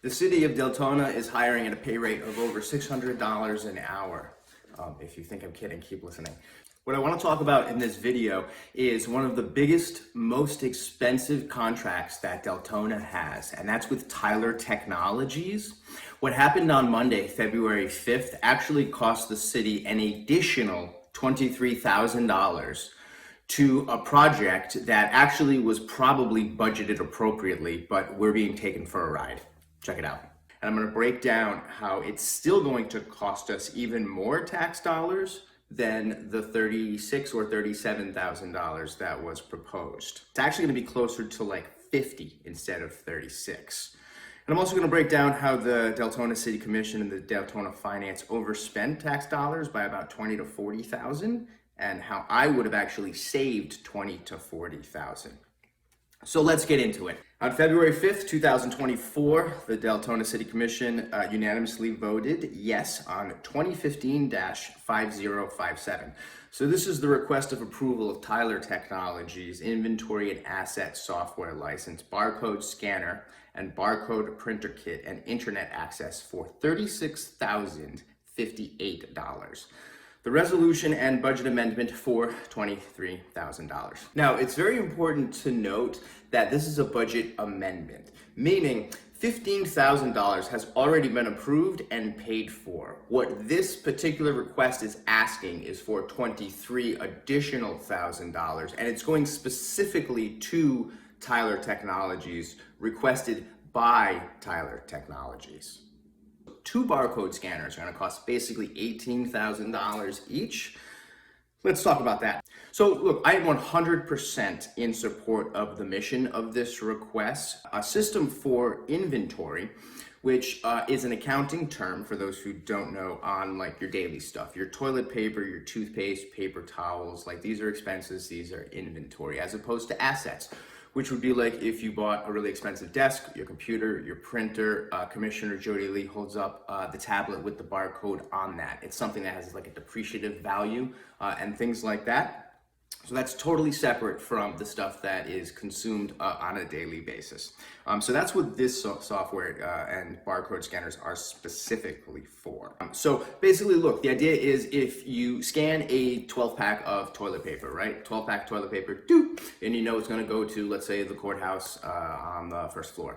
The city of Deltona is hiring at a pay rate of over $600 an hour. If you think I'm kidding, keep listening. What I want to talk about in this video is one of the biggest, most expensive contracts that Deltona has, and that's with Tyler Technologies. What happened on Monday, February 5th, actually cost the city an additional $23,000 to a project that actually was probably budgeted appropriately, but we're being taken for a ride. Check it out. And I'm going to break down how it's still going to cost us even more tax dollars than the $36,000 or $37,000 that was proposed. It's actually going to be closer to like 50 instead of 36. And I'm also going to break down how the Deltona City Commission and the Deltona Finance overspent tax dollars by about 20 to 40,000, and how I would have actually saved 20 to 40,000. So let's get into it. On February 5th, 2024, the Deltona City Commission unanimously voted yes on 2015-5057. So this is the request of approval of Tyler Technologies Inventory and Asset Software License, barcode scanner, and barcode printer kit and internet access for $36,058. The resolution and budget amendment for $23,000. Now, it's very important to note that this is a budget amendment, meaning $15,000 has already been approved and paid for. What this particular request is asking is for $23,000 additional, and it's going specifically to Tyler Technologies, requested by Tyler Technologies. 2 barcode scanners are going to cost basically $18,000 each. Let's talk about that. So look, I am 100% in support of the mission of this request. A system for inventory, which is an accounting term for those who don't know, on like your daily stuff, your toilet paper, your toothpaste, paper towels, like these are expenses, these are inventory, as opposed to assets, which would be like if you bought a really expensive desk, your computer, your printer. Commissioner Jody Lee holds up the tablet with the barcode on that. It's something that has like a depreciative value and things like that. So that's totally separate from the stuff that is consumed on a daily basis. So that's what this software and barcode scanners are specifically for. So basically, look, the idea is if you scan a 12-pack of toilet paper, right? 12-pack toilet paper, doop, and you know it's going to go to, let's say, the courthouse on the first floor.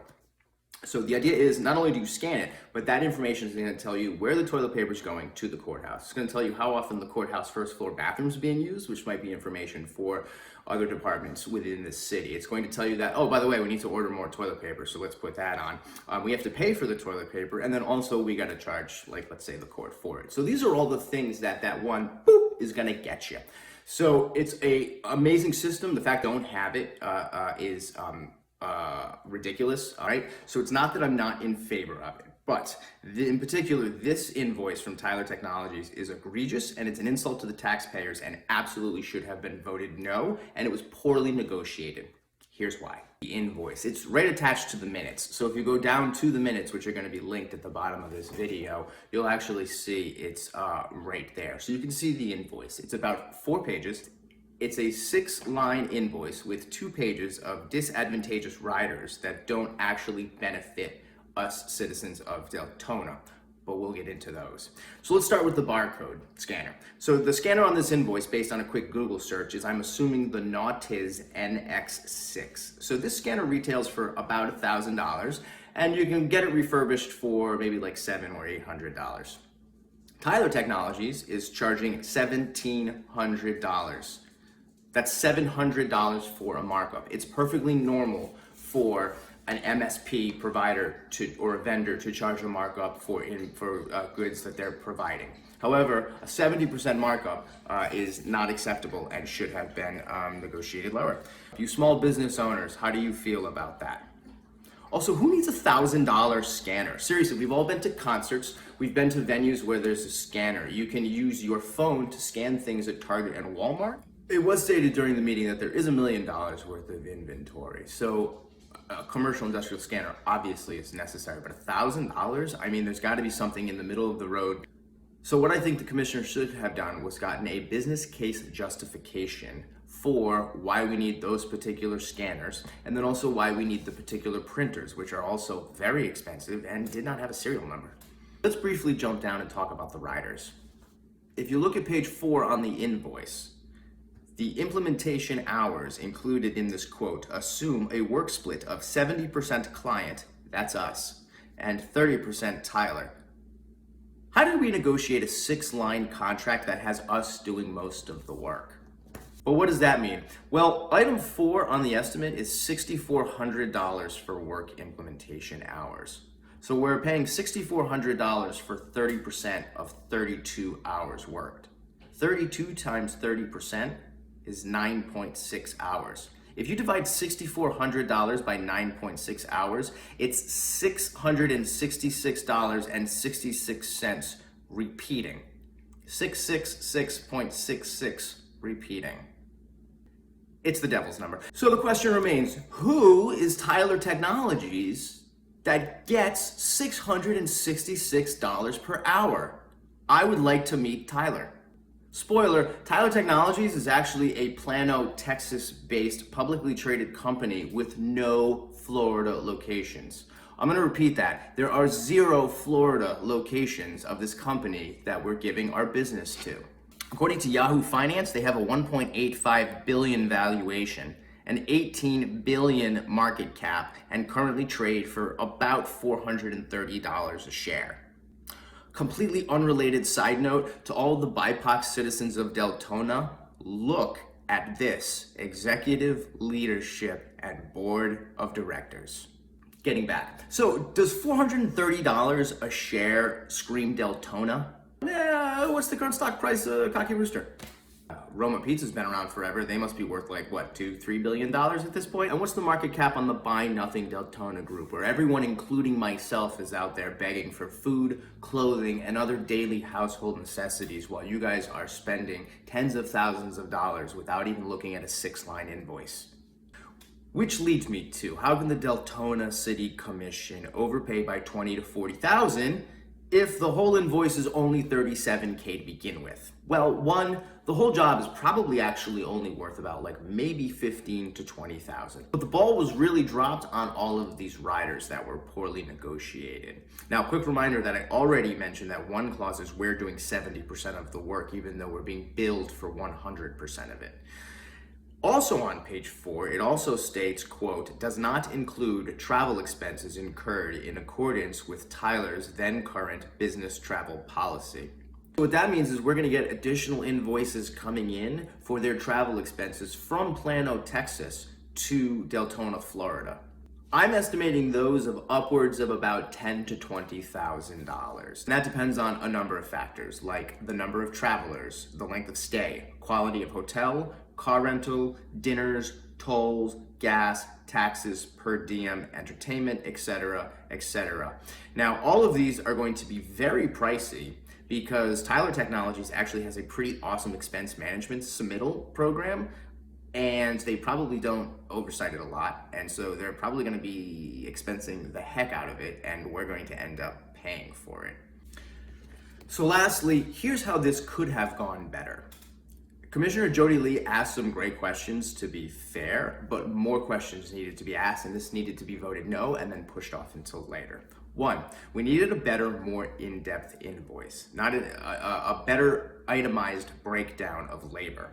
So the idea is not only do you scan it, but that information is going to tell you where the toilet paper is going to the courthouse. It's going to tell you how often the courthouse first floor bathrooms are being used, which might be information for other departments within the city. It's going to tell you that, oh, by the way, we need to order more toilet paper, so let's put that on. We have to pay for the toilet paper, and then also we got to charge, like, let's say the court for it. So these are all the things that one boop is going to get you. So it's a amazing system. The fact I don't have it is ridiculous, all right? So it's not that I'm not in favor of it, but in particular, this invoice from Tyler Technologies is egregious, and it's an insult to the taxpayers and absolutely should have been voted no, and it was poorly negotiated. Here's why. The invoice, it's right attached to the minutes. So if you go down to the minutes, which are going to be linked at the bottom of this video, you'll actually see it's right there. So you can see the invoice. It's about 4 pages. It's a 6-line invoice with 2 pages of disadvantageous riders that don't actually benefit us citizens of Deltona, but we'll get into those. So let's start with the barcode scanner. So the scanner on this invoice, based on a quick Google search, is, I'm assuming, the Nautiz NX6. So this scanner retails for about $1,000, and you can get it refurbished for maybe like $700 or $800. Tyler Technologies is charging $1,700. That's $700 for a markup. It's perfectly normal for an MSP provider or a vendor to charge a markup for goods that they're providing. However, a 70% markup is not acceptable and should have been negotiated lower. You small business owners, how do you feel about that? Also, who needs a $1,000 scanner? Seriously, we've all been to concerts. We've been to venues where there's a scanner. You can use your phone to scan things at Target and Walmart. It was stated during the meeting that there is $1 million worth of inventory. So a commercial industrial scanner obviously is necessary, but $1,000? I mean, there's got to be something in the middle of the road. So what I think the commissioner should have done was gotten a business case justification for why we need those particular scanners, and then also why we need the particular printers, which are also very expensive and did not have a serial number. Let's briefly jump down and talk about the riders. If you look at page 4 on the invoice, the implementation hours included in this quote assume a work split of 70% client, that's us, and 30% Tyler. How did we negotiate a 6-line contract that has us doing most of the work? But what does that mean? Well, item 4 on the estimate is $6,400 for work implementation hours. So we're paying $6,400 for 30% of 32 hours worked. 32 times 30% is 9.6 hours. If you divide $6,400 by 9.6 hours, it's $666.66 repeating. 666.66 repeating. It's the devil's number. So the question remains, who is Tyler Technologies that gets $666 per hour? I would like to meet Tyler. Spoiler, Tyler Technologies is actually a Plano, Texas-based publicly traded company with no Florida locations. I'm going to repeat that. There are 0 Florida locations of this company that we're giving our business to. According to Yahoo Finance, they have a $1.85 billion valuation, an $18 billion market cap, and currently trade for about $430 a share. Completely unrelated side note to all the BIPOC citizens of Deltona, look at this executive leadership and board of directors. Getting back. So does $430 a share scream Deltona? What's the current stock price of Cocky Rooster? Roma Pizza's been around forever. They must be worth like, what, $2-3 billion at this point? And what's the market cap on the Buy Nothing Deltona group, where everyone, including myself, is out there begging for food, clothing, and other daily household necessities while you guys are spending tens of thousands of dollars without even looking at a 6-line invoice? Which leads me to, how can the Deltona City Commission overpay by $20,000 to $40,000 if the whole invoice is only $37K to begin with? Well, one, the whole job is probably actually only worth about like maybe $15,000 to $20,000. But the ball was really dropped on all of these riders that were poorly negotiated. Now, quick reminder that I already mentioned that one clause is we're doing 70% of the work, even though we're being billed for 100% of it. Also on page 4, it also states, quote, does not include travel expenses incurred in accordance with Tyler's then current business travel policy. What that means is we're going to get additional invoices coming in for their travel expenses from Plano, Texas to Deltona, Florida. I'm estimating those of upwards of about $10,000 to $20,000. That depends on a number of factors, like the number of travelers, the length of stay, quality of hotel, car rental, dinners, tolls, gas, taxes, per diem, entertainment, etc., etc. Now, all of these are going to be very pricey because Tyler Technologies actually has a pretty awesome expense management submittal program, and they probably don't oversight it a lot, and so they're probably going to be expensing the heck out of it, and we're going to end up paying for it. So lastly, here's how this could have gone better. Commissioner Jody Lee asked some great questions, to be fair, but more questions needed to be asked, and this needed to be voted no and then pushed off until later. 1, we needed a better, more in-depth invoice, not a better itemized breakdown of labor.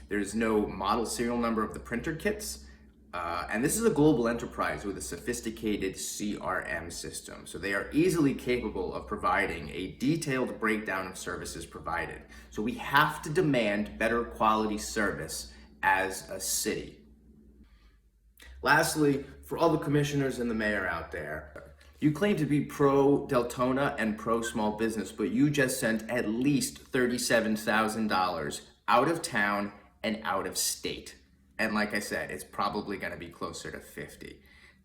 There's no model serial number of the printer kits, and this is a global enterprise with a sophisticated CRM system, so they are easily capable of providing a detailed breakdown of services provided. So we have to demand better quality service as a city. Lastly, for all the commissioners and the mayor out there, you claim to be pro-Deltona and pro-small business, but you just sent at least $37,000 out of town and out of state. And like I said, it's probably going to be closer to 50.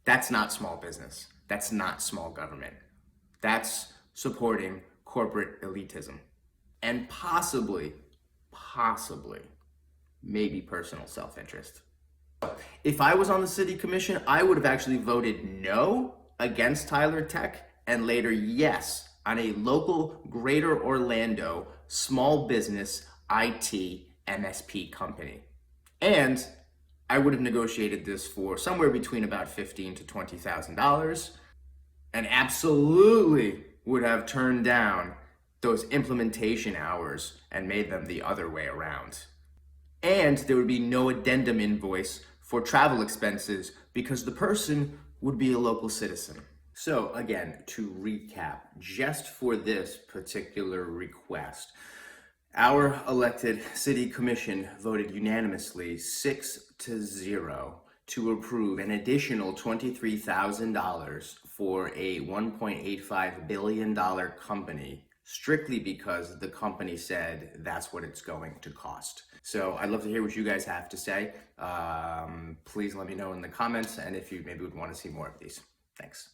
That's not small business. That's not small government. That's supporting corporate elitism. And possibly, maybe personal self-interest. If I was on the city commission, I would have actually voted no against Tyler Tech and later yes on a local Greater Orlando small business IT MSP company. And I would have negotiated this for somewhere between about $15,000 to $20,000, and absolutely would have turned down those implementation hours and made them the other way around. And there would be no addendum invoice for travel expenses because the person would be a local citizen. So again, to recap, just for this particular request, our elected city commission voted unanimously 6-0 to approve an additional $23,000 for a $1.85 billion company, strictly because the company said that's what it's going to cost. So I'd love to hear what you guys have to say. Please let me know in the comments, and if you maybe would want to see more of these. Thanks.